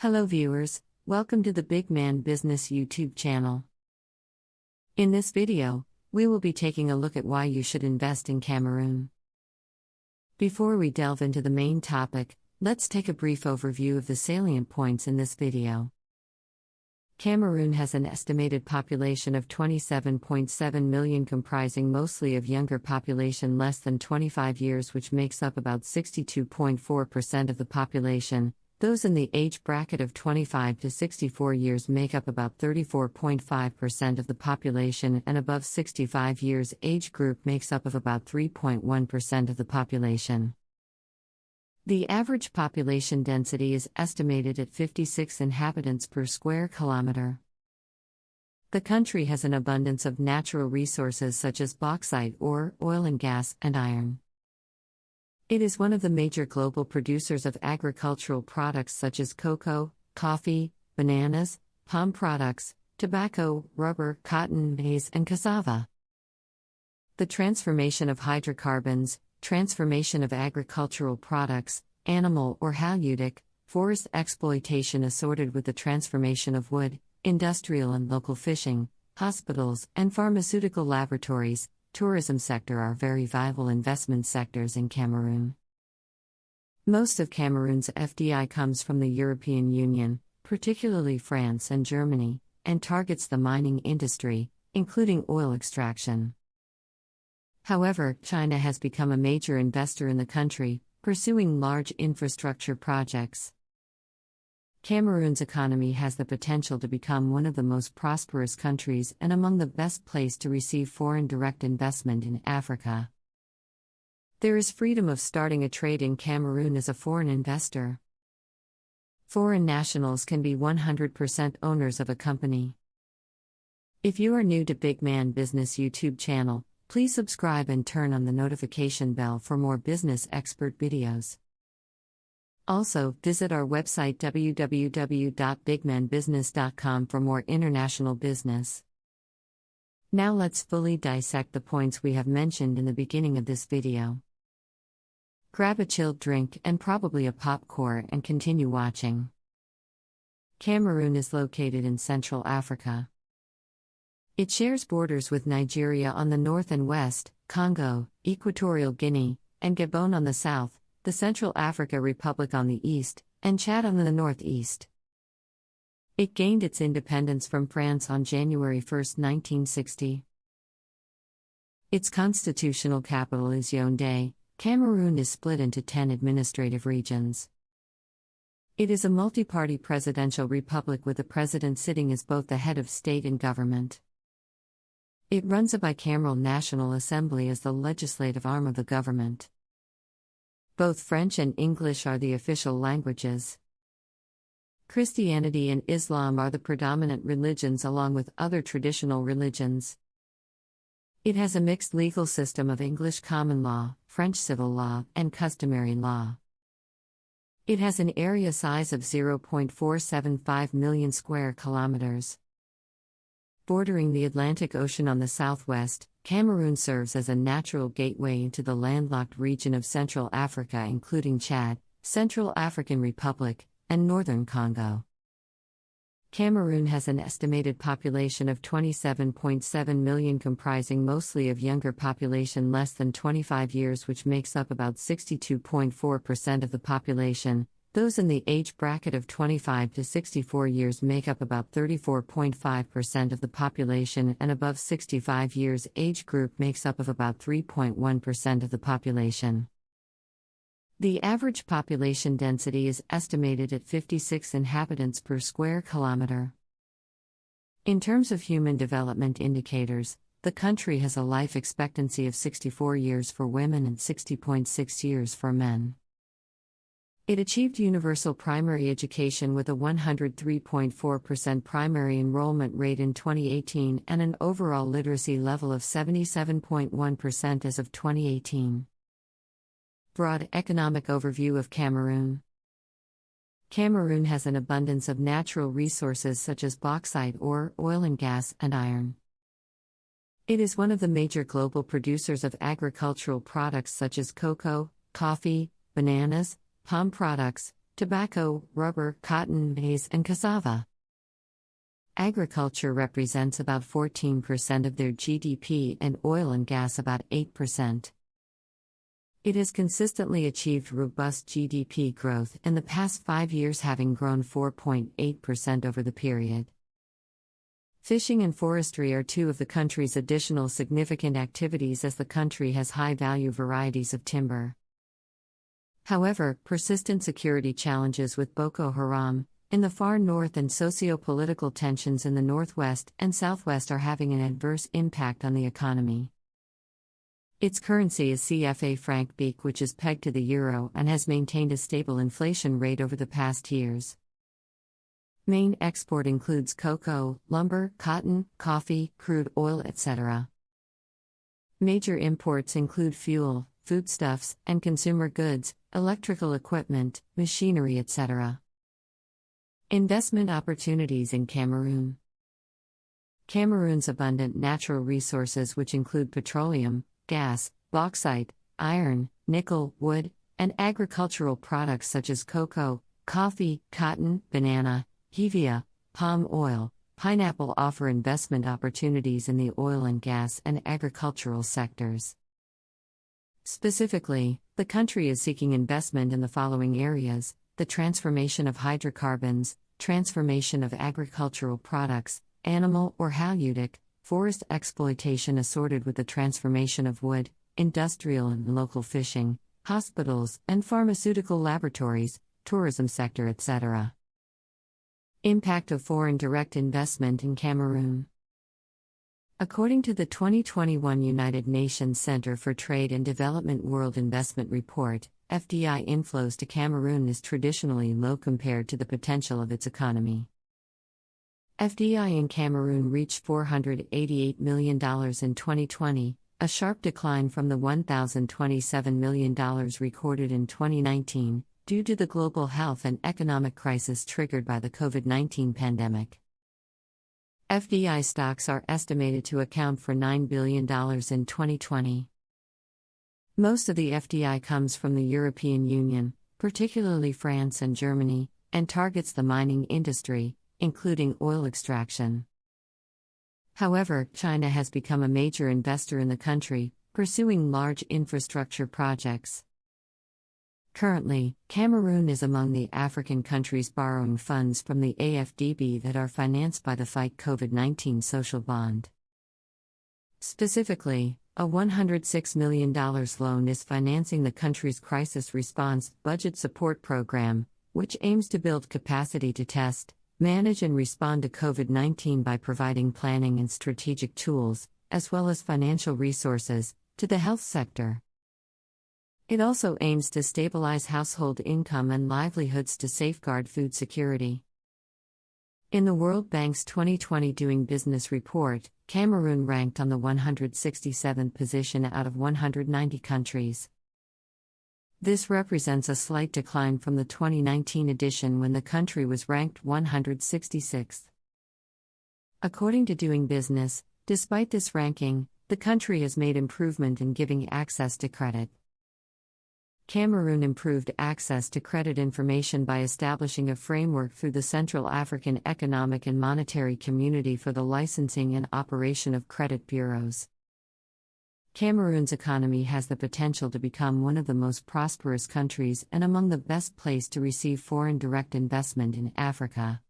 Hello viewers, welcome to the Big Man Business YouTube channel. In this video, we will be taking a look at why you should invest in Cameroon. Before we delve into the main topic, let's take a brief overview of the salient points in this video. Cameroon has an estimated population of 27.7 million, comprising mostly of younger population less than 25 years, which makes up about 62.4% of the population. Those in the age bracket of 25 to 64 years make up about 34.5% of the population, and above 65 years age group makes up of about 3.1% of the population. The average population density is estimated at 56 inhabitants per square kilometer. The country has an abundance of natural resources such as bauxite ore, oil and gas, and iron. It is one of the major global producers of agricultural products such as cocoa, coffee, bananas, palm products, tobacco, rubber, cotton, maize, and cassava. The transformation of hydrocarbons, transformation of agricultural products, animal or haleutic, forest exploitation assorted with the transformation of wood, industrial and local fishing, hospitals, and pharmaceutical laboratories, tourism sector are very viable investment sectors in Cameroon. Most of Cameroon's FDI comes from the European Union, particularly France and Germany, and targets the mining industry, including oil extraction. However, China has become a major investor in the country, pursuing large infrastructure projects. Cameroon's economy has the potential to become one of the most prosperous countries and among the best placed to receive foreign direct investment in Africa. There is freedom of starting a trade in Cameroon as a foreign investor. Foreign nationals can be 100% owners of a company. If you are new to Big Man Business YouTube channel, please subscribe and turn on the notification bell for more business expert videos. Also, visit our website www.bigmanbusiness.com for more international business. Now let's fully dissect the points we have mentioned in the beginning of this video. Grab a chilled drink and probably a popcorn and continue watching. Cameroon is located in Central Africa. It shares borders with Nigeria on the north and west, Congo, Equatorial Guinea, and Gabon on the south, the Central Africa Republic on the east, and Chad on the northeast. It gained its independence from France on January 1, 1960. Its constitutional capital is Yaoundé. Cameroon is split into 10 administrative regions. It is a multi-party presidential republic with the president sitting as both the head of state and government. It runs a bicameral National Assembly as the legislative arm of the government. Both French and English are the official languages. Christianity and Islam are the predominant religions along with other traditional religions. It has a mixed legal system of English common law, French civil law, and customary law. It has an area size of 0.475 million square kilometers. Bordering the Atlantic Ocean on the southwest, Cameroon serves as a natural gateway into the landlocked region of Central Africa, including Chad, Central African Republic, and northern Congo. Cameroon has an estimated population of 27.7 million, comprising mostly of younger population less than 25 years, which makes up about 62.4% of the population. Those in the age bracket of 25 to 64 years make up about 34.5% of the population, and above 65 years age group makes up of about 3.1% of the population. The average population density is estimated at 56 inhabitants per square kilometer. In terms of human development indicators, the country has a life expectancy of 64 years for women and 60.6 years for men. It achieved universal primary education with a 103.4% primary enrollment rate in 2018 and an overall literacy level of 77.1% as of 2018. Broad economic overview of Cameroon. Cameroon has an abundance of natural resources such as bauxite ore, oil and gas, and iron. It is one of the major global producers of agricultural products such as cocoa, coffee, bananas, palm products, tobacco, rubber, cotton, maize, and cassava. Agriculture represents about 14% of their GDP and oil and gas about 8%. It has consistently achieved robust GDP growth in the past 5 years, having grown 4.8% over the period. Fishing and forestry are two of the country's additional significant activities, as the country has high-value varieties of timber. However, persistent security challenges with Boko Haram in the far north and socio-political tensions in the northwest and southwest are having an adverse impact on the economy. Its currency is CFA franc beek, which is pegged to the euro and has maintained a stable inflation rate over the past years. Main export includes cocoa, lumber, cotton, coffee, crude oil, etc. Major imports include fuel, foodstuffs, and consumer goods, electrical equipment, machinery, etc. Investment opportunities in Cameroon. Cameroon's abundant natural resources, which include petroleum, gas, bauxite, iron, nickel, wood, and agricultural products such as cocoa, coffee, cotton, banana, hevea, palm oil, pineapple, offer investment opportunities in the oil and gas and agricultural sectors. Specifically, the country is seeking investment in the following areas: the transformation of hydrocarbons, transformation of agricultural products, animal or haleutic, forest exploitation assorted with the transformation of wood, industrial and local fishing, hospitals and pharmaceutical laboratories, tourism sector, etc. Impact of foreign direct investment in Cameroon. According to the 2021 United Nations Center for Trade and Development World Investment Report, FDI inflows to Cameroon is traditionally low compared to the potential of its economy. FDI in Cameroon reached $488 million in 2020, a sharp decline from the $1,027 million recorded in 2019, due to the global health and economic crisis triggered by the COVID-19 pandemic. FDI stocks are estimated to account for $9 billion in 2020. Most of the FDI comes from the European Union, particularly France and Germany, and targets the mining industry, including oil extraction. However, China has become a major investor in the country, pursuing large infrastructure projects. Currently, Cameroon is among the African countries borrowing funds from the AFDB that are financed by the Fight COVID-19 Social Bond. Specifically, a $106 million loan is financing the country's crisis response budget support program, which aims to build capacity to test, manage and respond to COVID-19 by providing planning and strategic tools, as well as financial resources, to the health sector. It also aims to stabilize household income and livelihoods to safeguard food security. In the World Bank's 2020 Doing Business report, Cameroon ranked on the 167th position out of 190 countries. This represents a slight decline from the 2019 edition, when the country was ranked 166th. According to Doing Business, despite this ranking, the country has made improvement in giving access to credit. Cameroon improved access to credit information by establishing a framework through the Central African Economic and Monetary Community for the licensing and operation of credit bureaus. Cameroon's economy has the potential to become one of the most prosperous countries and among the best placed to receive foreign direct investment in Africa.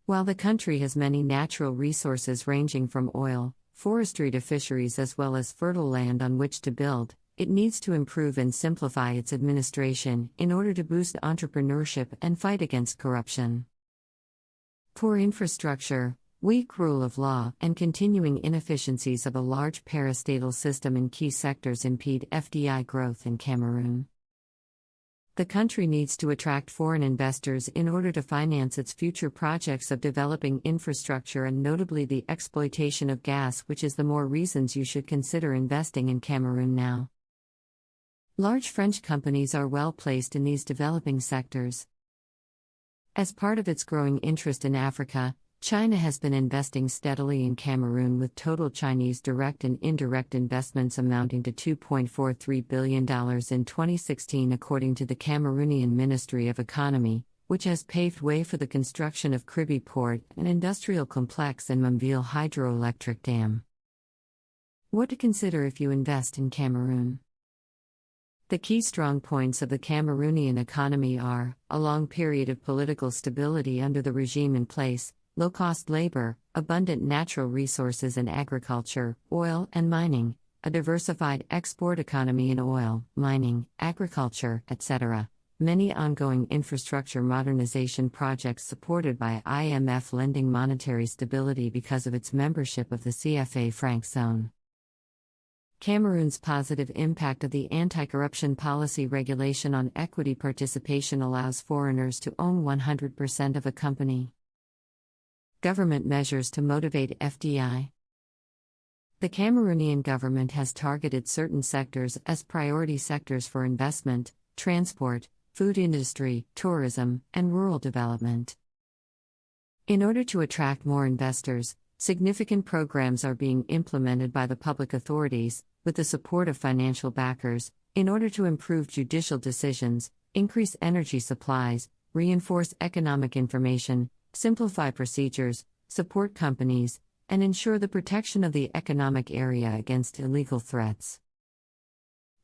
While the country has many natural resources ranging from oil, forestry to fisheries, as well as fertile land on which to build, it needs to improve and simplify its administration in order to boost entrepreneurship and fight against corruption. Poor infrastructure, weak rule of law, and continuing inefficiencies of a large parastatal system in key sectors impede FDI growth in Cameroon. The country needs to attract foreign investors in order to finance its future projects of developing infrastructure, and notably the exploitation of gas, which is the more reasons you should consider investing in Cameroon now. Large French companies are well placed in these developing sectors. As part of its growing interest in Africa, China has been investing steadily in Cameroon, with total Chinese direct and indirect investments amounting to $2.43 billion in 2016, according to the Cameroonian Ministry of Economy, which has paved way for the construction of Kribi Port, an industrial complex, and Mumville Hydroelectric Dam. What to consider if you invest in Cameroon? The key strong points of the Cameroonian economy are a long period of political stability under the regime in place, low-cost labor, abundant natural resources in agriculture, oil and mining, a diversified export economy in oil, mining, agriculture, etc., many ongoing infrastructure modernization projects supported by IMF lending, monetary stability because of its membership of the CFA franc zone. Cameroon's positive impact of the anti-corruption policy regulation on equity participation allows foreigners to own 100% of a company. Government measures to motivate FDI. The Cameroonian government has targeted certain sectors as priority sectors for investment: transport, food industry, tourism, and rural development. In order to attract more investors, significant programs are being implemented by the public authorities, with the support of financial backers, in order to improve judicial decisions, increase energy supplies, reinforce economic information, simplify procedures, support companies, and ensure the protection of the economic area against illegal threats.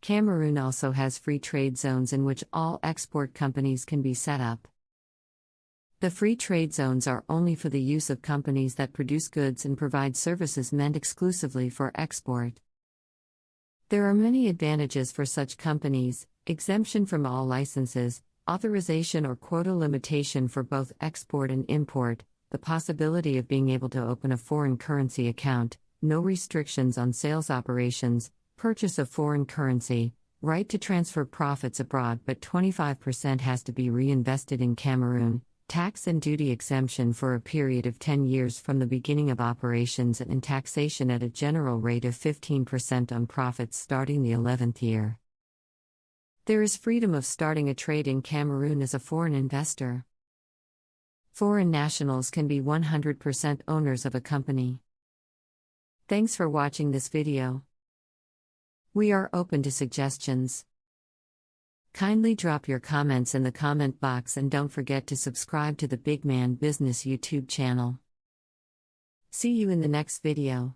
Cameroon also has free trade zones in which all export companies can be set up. The free trade zones are only for the use of companies that produce goods and provide services meant exclusively for export. There are many advantages for such companies: exemption from all licenses, authorization or quota limitation for both export and import, the possibility of being able to open a foreign currency account, no restrictions on sales operations, purchase of foreign currency, right to transfer profits abroad but 25% has to be reinvested in Cameroon, tax and duty exemption for a period of 10 years from the beginning of operations, and taxation at a general rate of 15% on profits starting the 11th year. There is freedom of starting a trade in Cameroon as a foreign investor. Foreign nationals can be 100% owners of a company. Thanks for watching this video. We are open to suggestions. Kindly drop your comments in the comment box and don't forget to subscribe to the Big Man Business YouTube channel. See you in the next video.